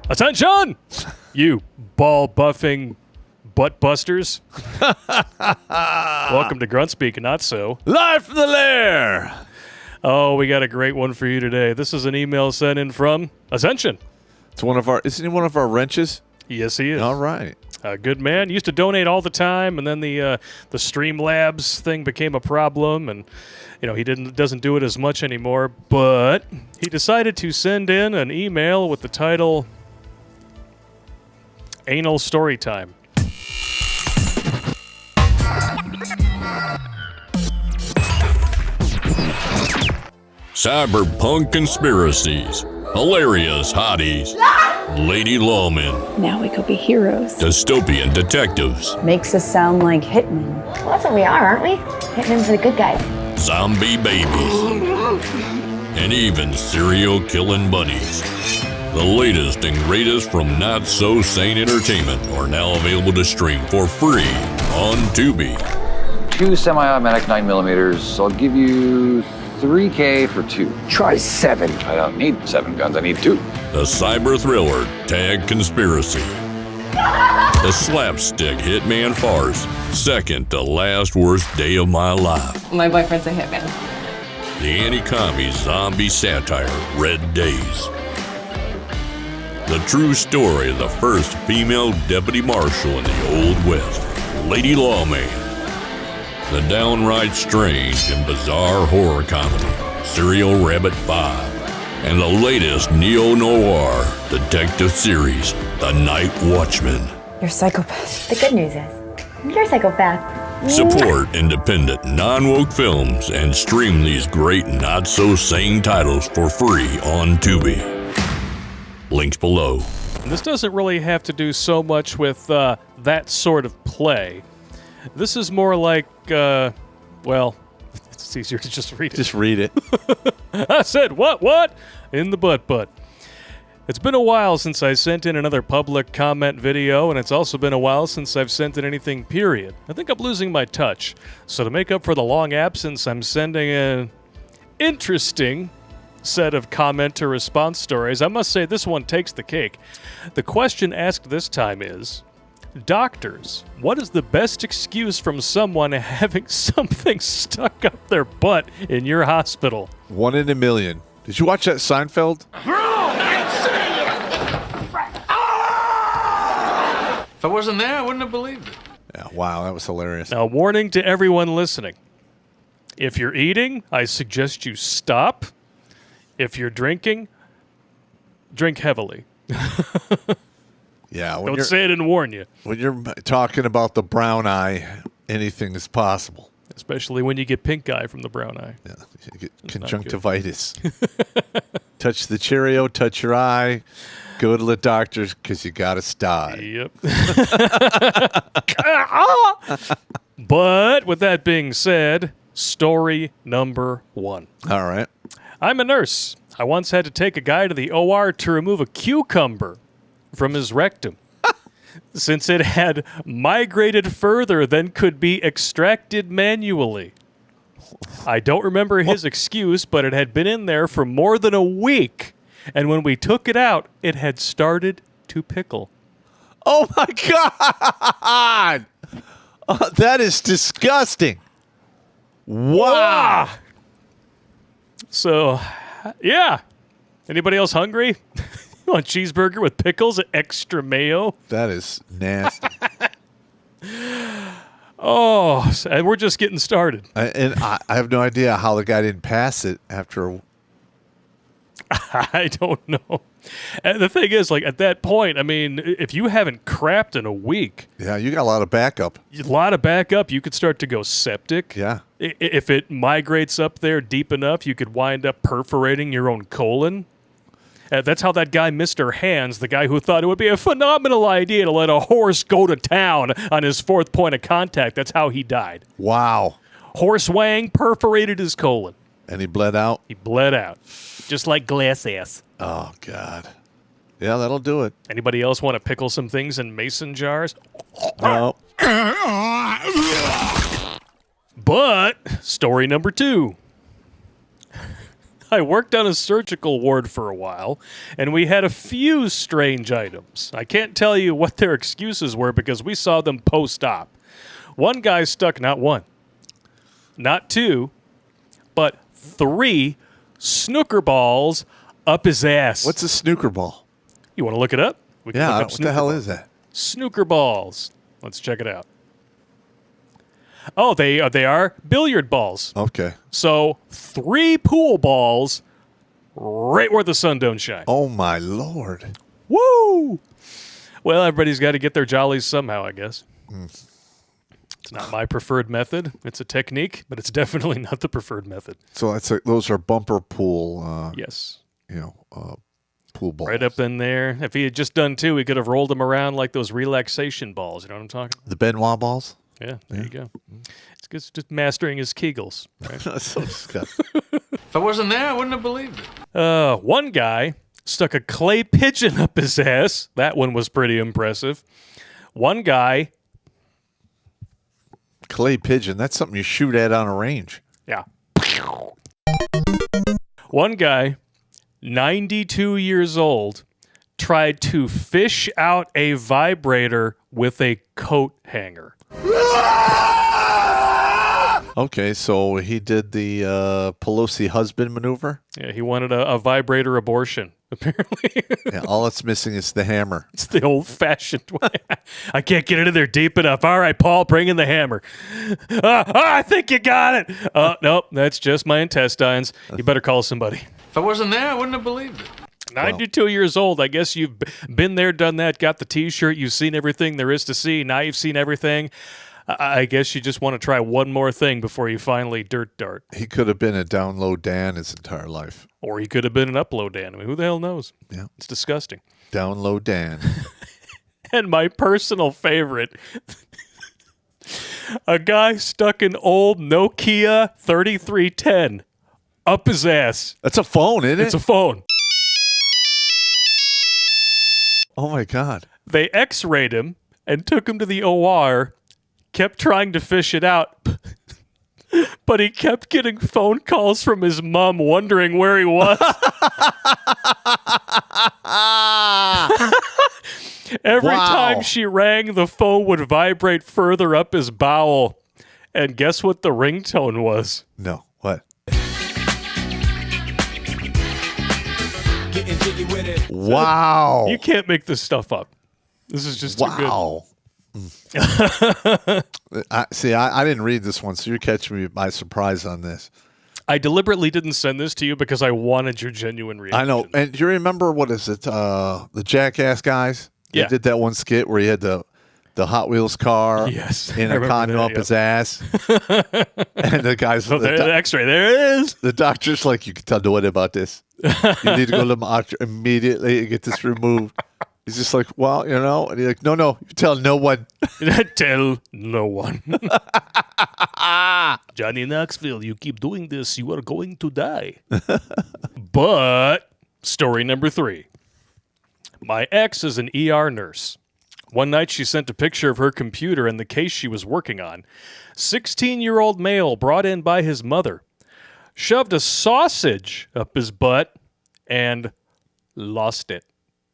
Attention! You ball-buffing butt-busters. Welcome to Grunt Speak, not so. Live from the lair! Oh, we got a great one for you today. This is an email sent in from Ascension. It's isn't he one of our wrenches? Yes, he is. All right. A good man. Used to donate all the time, and then the Streamlabs thing became a problem, and he doesn't do it as much anymore. But he decided to send in an email with the title "Anal Storytime." Cyberpunk conspiracies, hilarious hotties, Lady Lawman, Now we go be heroes. dystopian detectives, Makes us sound like hitmen. Well, that's what we are, aren't we? Hitmen for the good guys. zombie babies, and even serial killing bunnies. The latest and greatest from Not So Sane Entertainment are now available to stream for free on Tubi. 2 semi-automatic 9mm. I'll give you $3K for 2. Try 7. I don't need 7 guns, I need 2. The cyber thriller Tag Conspiracy. The slapstick hitman farce, second to last worst day of my life. My boyfriend's a hitman. The anti-commie zombie satire Red Days. The true story of the first female deputy marshal in the Old West, Lady Lawman. The downright strange and bizarre horror comedy, Serial Rabbit 5. And the latest neo-noir detective series, The Night Watchman. You're a psychopath. The good news is, you're a psychopath. Support independent, non-woke films and stream these great not-so-sane titles for free on Tubi. Links below. And this doesn't really have to do so much with that sort of play. This is more like, it's easier to just read it. Just read it. I said, what? In the butt. It's been a while since I sent in another public comment video, and it's also been a while since I've sent in anything, period. I think I'm losing my touch. So to make up for the long absence, I'm sending an interesting set of comment-to-response stories. I must say this one takes the cake. The question asked this time is, doctors, what is the best excuse from someone having something stuck up their butt in your hospital? 1 in a million. Did you watch that Seinfeld? If I wasn't there, I wouldn't have believed it. Yeah, wow, that was hilarious. Now, warning to everyone listening. If you're eating, I suggest you stop. If you're drinking, drink heavily. Yeah, Don't say it and warn you. When you're talking about the brown eye, anything is possible. Especially when you get pink eye from the brown eye. Yeah, you get conjunctivitis. Touch the Cheerio, touch your eye, go to the doctors because you got to stop. Yep. But with that being said, story number 1. All right. I'm a nurse. I once had to take a guy to the OR to remove a cucumber from his rectum, since it had migrated further than could be extracted manually. I don't remember his excuse, but it had been in there for more than a week, and when we took it out, it had started to pickle. Oh, my God! That is disgusting. Wow. So, yeah. Anybody else hungry? You want cheeseburger with pickles and extra mayo? That is nasty. Oh, and we're just getting started. I have no idea how the guy didn't pass it after. I don't know. And the thing is, like, at that point, I mean, if you haven't crapped in a week. Yeah, you got a lot of backup. You could start to go septic. Yeah. If it migrates up there deep enough, you could wind up perforating your own colon. That's how that guy, Mr. Hands, the guy who thought it would be a phenomenal idea to let a horse go to town on his 4th point of contact, that's how he died. Wow. Horse Wang perforated his colon. And he bled out? He bled out. Just like glass ass. Oh, God. Yeah, that'll do it. Anybody else want to pickle some things in mason jars? No. But, story number 2. I worked on a surgical ward for a while, and we had a few strange items. I can't tell you what their excuses were because we saw them post-op. One guy stuck not one, not two, but 3 snooker balls up his ass. What's a snooker ball? You want to look it up? We can Yeah, look up what the hell snooker is that? snooker balls. Let's check it out. Oh, they are billiard balls. Okay. So 3 pool balls right where the sun don't shine. Oh, my Lord. Woo! Well, everybody's got to get their jollies somehow, I guess. It's not my preferred method. It's a technique, but it's definitely not the preferred method. So those are bumper pool, Yes. pool balls. Right up in there. If he had just done 2, he could have rolled them around like those relaxation balls. You know what I'm talking about? The Benoit balls? Yeah, there you go. It's just mastering his Kegels. Right? That's so disgusting. If I wasn't there, I wouldn't have believed it. One guy stuck a clay pigeon up his ass. That one was pretty impressive. One guy... Clay pigeon, that's something you shoot at on a range. Yeah. One guy, 92 years old, tried to fish out a vibrator with a coat hanger. Okay, so he did the Pelosi husband maneuver. Yeah, he wanted a vibrator abortion, apparently. Yeah, all it's missing is the hammer. It's the old-fashioned way. I can't get into there deep enough. All right, Paul, bring in the hammer. I think you got it. Nope, that's just my intestines. You better call somebody. If I wasn't there, I wouldn't have believed it. 92 years old. I guess you've been there, done that, got the T-shirt. You've seen everything there is to see. Now you've seen everything. I guess you just want to try one more thing before you finally dirt dart. He could have been a down low Dan his entire life. Or he could have been an upload Dan. I mean, who the hell knows? Yeah. It's disgusting. Down low Dan. And my personal favorite, a guy stuck an old Nokia 3310 up his ass. That's a phone, isn't it? It's a phone. Oh, my God. They x-rayed him and took him to the OR, kept trying to fish it out, but he kept getting phone calls from his mom wondering where he was. Every time she rang, the phone would vibrate further up his bowel. And guess what the ringtone was? No. What? Wow. You can't make this stuff up. This is just too good. Wow. I didn't read this one, so you're catching me by surprise on this. I deliberately didn't send this to you because I wanted your genuine reaction. I know. And do you remember, what is it, the Jackass guys? They did that one skit where he had the Hot Wheels car in a condom up his ass. And the guys... Oh, the x-ray. There it is. The doctor's like, you can tell no one about this. You need to go to the doctor immediately and get this removed. He's just like, well, and he's like, no, you tell no one. Tell no one. Johnny Knoxville, you keep doing this, you are going to die. But story number 3. My ex is an ER nurse. One night she sent a picture of her computer and the case she was working on. 16-year-old male brought in by his mother. Shoved a sausage up his butt and lost it.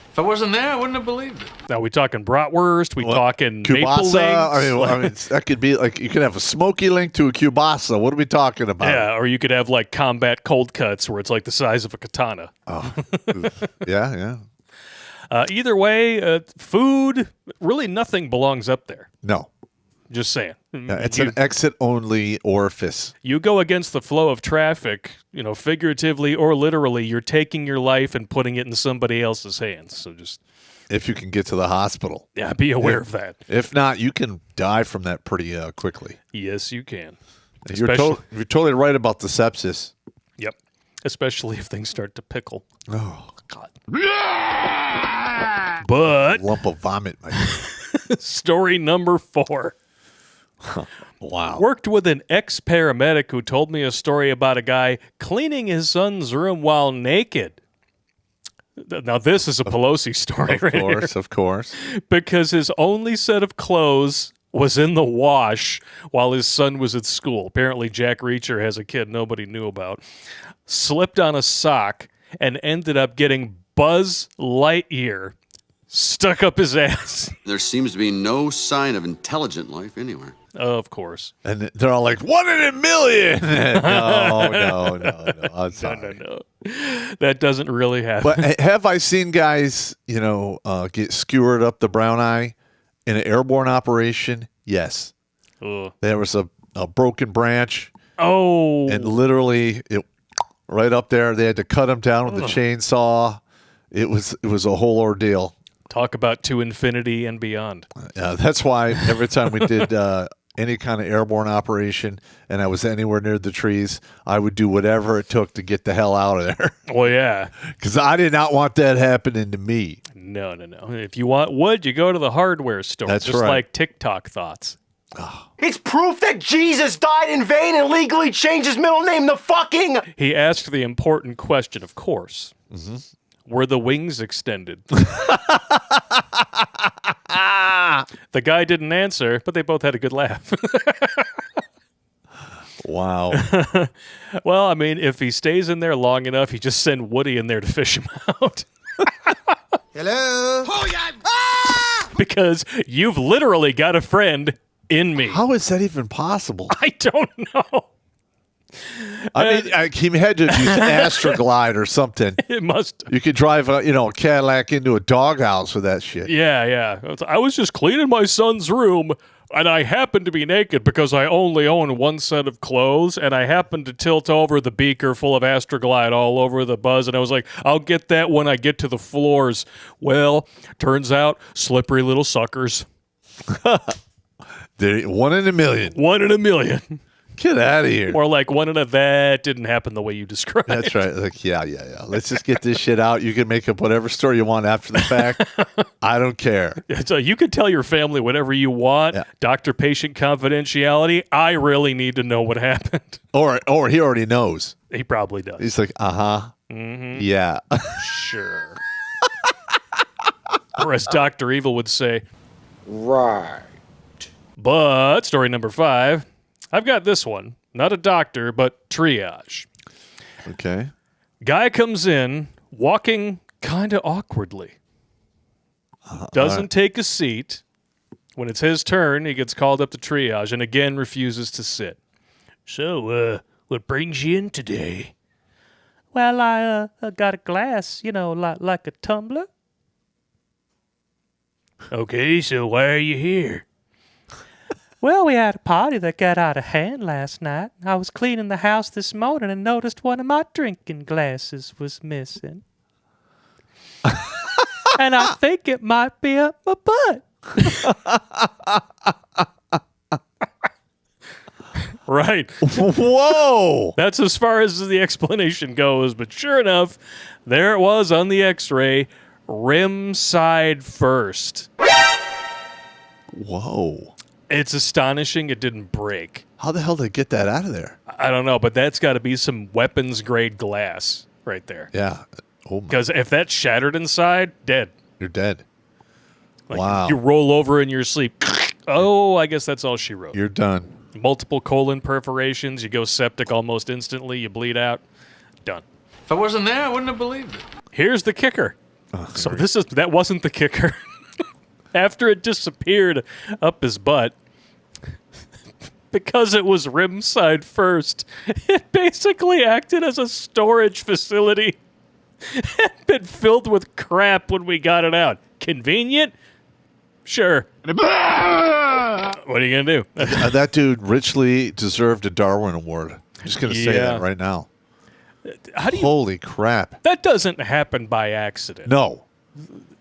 If I wasn't there, I wouldn't have believed it. Now, we talking bratwurst, we talking maple links. I mean, that could be like, you could have a smoky link to a kielbasa. What are we talking about? Yeah, or you could have like combat cold cuts where it's like the size of a katana. Oh, yeah. Either way, food, really nothing belongs up there. No. Just saying. Yeah, it's an exit-only orifice. You go against the flow of traffic, figuratively or literally, you're taking your life and putting it in somebody else's hands. So just... If you can get to the hospital. Yeah, be aware of that. If not, you can die from that pretty quickly. Yes, you can. You're totally right about the sepsis. Yep. Especially if things start to pickle. Oh, God. But... lump of vomit. Story number 4. Wow. Worked with an ex-paramedic who told me a story about a guy cleaning his son's room while naked. Now, this is a Pelosi story right here. Of course. Because his only set of clothes was in the wash while his son was at school. Apparently, Jack Reacher has a kid nobody knew about. slipped on a sock, and ended up getting Buzz Lightyear stuck up his ass. There seems to be no sign of intelligent life anywhere. Of course. And they're all like, 1 in a million. No. I'm sorry. No. That doesn't really happen. But have I seen guys, get skewered up the brown eye in an airborne operation? Yes. Ugh. There was a broken branch. Oh. And literally, right up there, they had to cut him down with the chainsaw. It was a whole ordeal. Talk about to infinity and beyond. That's why every time we did any kind of airborne operation and I was anywhere near the trees, I would do whatever it took to get the hell out of there. Well, yeah. Because I did not want that happening to me. No. If you want wood, you go to the hardware store. That's just right. like TikTok thoughts. It's proof that Jesus died in vain and legally changed his middle name to fucking... He asked the important question, of course. Mm-hmm. Were the wings extended? The guy didn't answer, but they both had a good laugh. Wow. Well, I mean, if he stays in there long enough, you just send Woody in there to fish him out. Hello? Because you've literally got a friend in me. How is that even possible? I don't know. I mean, he had to use Astroglide or something. It must. You could drive a Cadillac into a doghouse with that shit. Yeah. I was just cleaning my son's room, and I happened to be naked because I only own one set of clothes, and I happened to tilt over the beaker full of Astroglide all over the Buzz, and I was like, I'll get that when I get to the floors. Well, turns out, slippery little suckers. 1 in a million. 1 in a million. Get out of here. Or like 1 in a that didn't happen the way you described. That's right. Like, yeah. Let's just get this shit out. You can make up whatever story you want after the fact. I don't care. So you can tell your family whatever you want. Yeah. Doctor-patient confidentiality. I really need to know what happened. Or he already knows. He probably does. He's like, Mm-hmm. Yeah. Sure. Or as Dr. Evil would say, Right. But story number 5. I've got this one. Not a doctor, but triage. Okay. Guy comes in walking kind of awkwardly. Doesn't take a seat. When it's his turn, he gets called up to triage and again refuses to sit. So, what brings you in today? Well, I got a glass, like a tumbler. Okay, so why are you here? Well, we had a party that got out of hand last night. I was cleaning the house this morning and noticed one of my drinking glasses was missing. And I think it might be up my butt. Right. Whoa! That's as far as the explanation goes, but sure enough, there it was on the x-ray, rim side first. Whoa. It's astonishing it didn't break. How the hell did they get that out of there? I don't know, but that's got to be some weapons-grade glass right there. Yeah. Oh my. Because if that's shattered inside, dead. You're dead. Like, wow. You roll over in your sleep. Oh, I guess that's all she wrote. You're done. Multiple colon perforations. You go septic almost instantly. You bleed out. Done. If I wasn't there, I wouldn't have believed it. Here's the kicker. So that wasn't the kicker. After it disappeared up his butt, because it was rim side first, it basically acted as a storage facility. It had been filled with crap when we got it out. Convenient? Sure. What are you going to do? That dude richly deserved a Darwin Award. I'm just going to say that right now. Holy crap. That doesn't happen by accident. No.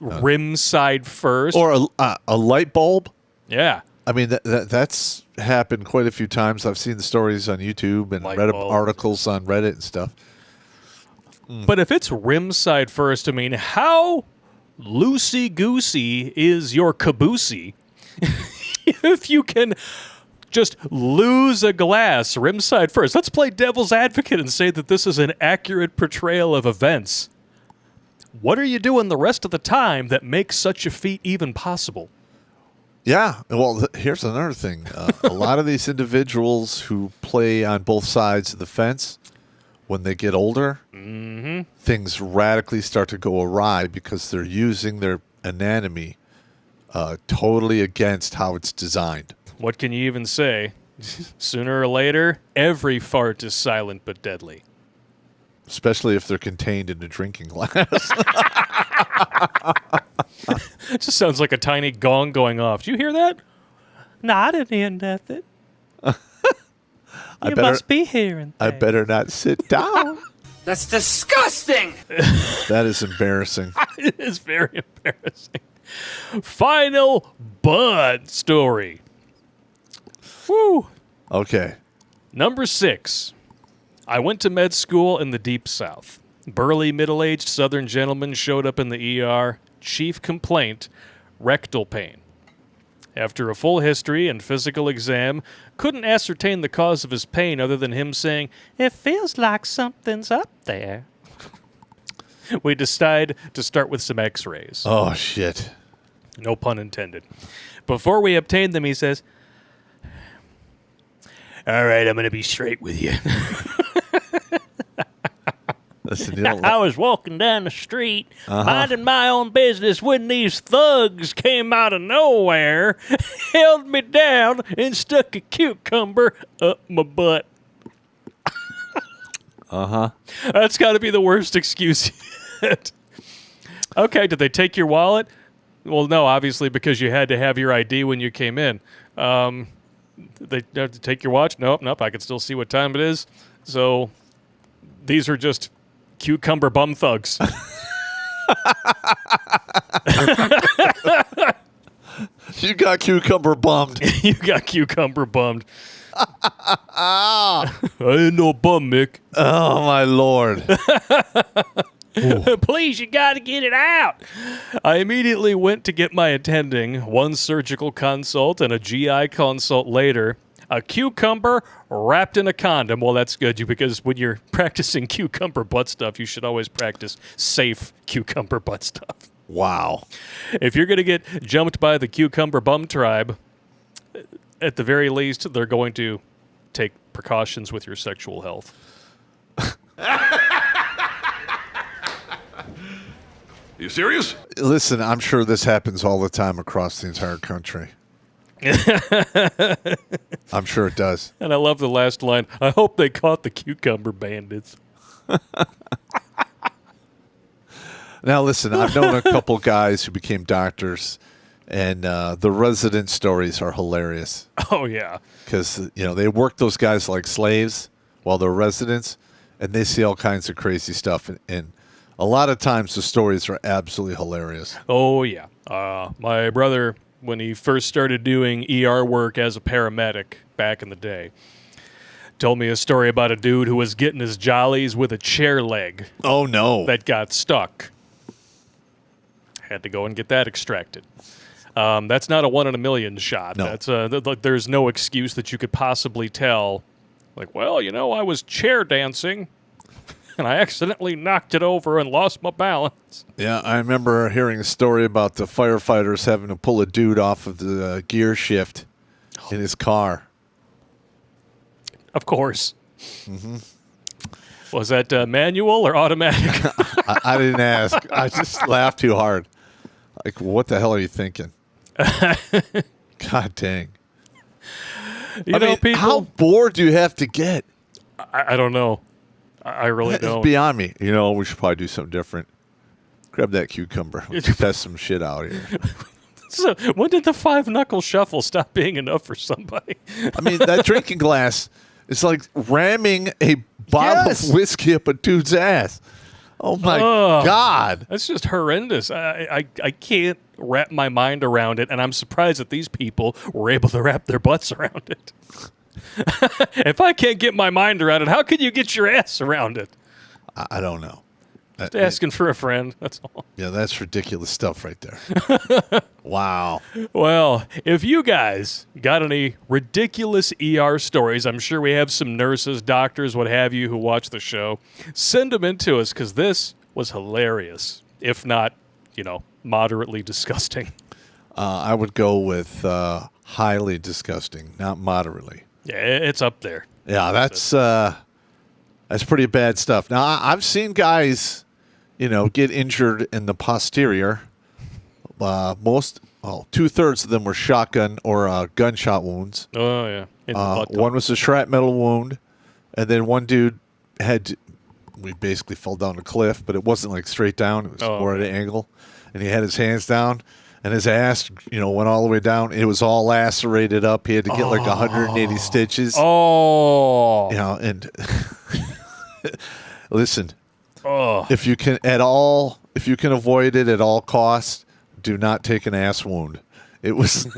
Rim side first. Or a light bulb. Yeah. I mean, that's happened quite a few times. I've seen the stories on YouTube and read articles on Reddit and stuff. But if it's rim side first, I mean, how loosey-goosey is your caboosey if you can just lose a glass rim side first? Let's play devil's advocate and say that this is an accurate portrayal of events. What are you doing the rest of the time that makes such a feat even possible? Yeah. Well, here's another thing. A lot of these individuals who play on both sides of the fence when they get older, things radically start to go awry because they're using their anatomy totally against how it's designed. What can you even say? Sooner or later, every fart is silent but deadly. Especially if they're contained in a drinking glass. It just sounds like a tiny gong going off. Did you hear that? No, I didn't hear nothing. You must be hearing things. I better not sit down. That's disgusting! That is embarrassing. It is very embarrassing. Final Bud story. Woo. Okay. Number 6. I went to med school in the Deep South. Burly, middle-aged Southern gentleman showed up in the ER. Chief complaint, rectal pain. After a full history and physical exam, couldn't ascertain the cause of his pain other than him saying, "It feels like something's up there." We decide to start with some x-rays. Oh, shit. No pun intended. Before we obtain them, he says, "All right, I'm going to be straight with you." Listen, I was walking down the street, minding my own business, when these thugs came out of nowhere, held me down, and stuck a cucumber up my butt. That's got to be the worst excuse yet. Okay, did they take your wallet? Well, no, obviously, because you had to have your ID when you came in. They have to take your watch? Nope, I can still see what time it is. So these are just cucumber bum thugs. You got cucumber bummed. You got cucumber bummed. I ain't no bum, Mick. Oh, my Lord. Please, you got to get it out. I immediately went to get my attending, one surgical consult and a GI consult later. A cucumber wrapped in a condom. Well, that's good, because when you're practicing cucumber butt stuff, you should always practice safe cucumber butt stuff. Wow. If you're going to get jumped by the cucumber bum tribe, at the very least, they're going to take precautions with your sexual health. You serious? Listen, I'm sure this happens all the time across the entire country. I'm sure it does. And I love the last line. I hope they caught the cucumber bandits. Now, listen, I've known a couple guys who became doctors, and the resident stories are hilarious. Oh, yeah. Because, they work those guys like slaves while they're residents, and they see all kinds of crazy stuff. And a lot of times the stories are absolutely hilarious. Oh, yeah. My brother, when he first started doing ER work as a paramedic back in the day, told me a story about a dude who was getting his jollies with a chair leg. Oh, no. That got stuck. Had to go and get that extracted. That's not a 1 in a million shot. No. That's there's no excuse that you could possibly tell. Like, well, I was chair dancing, and I accidentally knocked it over and lost my balance. Yeah, I remember hearing a story about the firefighters having to pull a dude off of the gear shift in his car. Of course. Mm-hmm. Was that manual or automatic? I didn't ask. I just laughed too hard. Like, what the hell are you thinking? God dang. People, how bored do you have to get? I don't know. I really don't. It's beyond me. We should probably do something different. Grab that cucumber. Let's test some shit out here. So, when did the 5-knuckle shuffle stop being enough for somebody? That drinking glass is like ramming a bottle of whiskey up a dude's ass. Oh, my God. That's just horrendous. I can't wrap my mind around it, and I'm surprised that these people were able to wrap their butts around it. If I can't get my mind around it, how can you get your ass around it? I don't know. Just asking for a friend, that's all. Yeah, that's ridiculous stuff right there. Wow. Well, if you guys got any ridiculous ER stories, I'm sure we have some nurses, doctors, what have you, who watch the show. Send them in to us, because this was hilarious, if not, moderately disgusting. I would go with highly disgusting, not moderately. Yeah, it's up there. Yeah, that's That's pretty bad stuff. Now, I've seen guys, get injured in the posterior. 2/3 of them were shotgun or gunshot wounds. Oh, yeah. One was a shrapnel wound, and then one dude we basically fell down a cliff, but it wasn't like straight down. It was more at an angle, and he had his hands down, and his ass, went all the way down. It was all lacerated up. He had to get like 180 stitches. Oh. And listen, if you can avoid it at all costs, do not take an ass wound. It was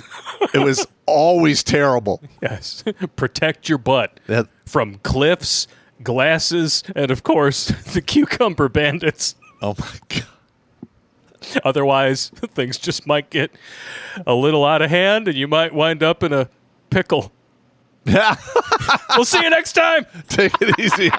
always terrible. Yes. Protect your butt from cliffs, glasses, and of course, the cucumber bandits. Oh my God. Otherwise, things just might get a little out of hand and you might wind up in a pickle. We'll see you next time. Take it easy.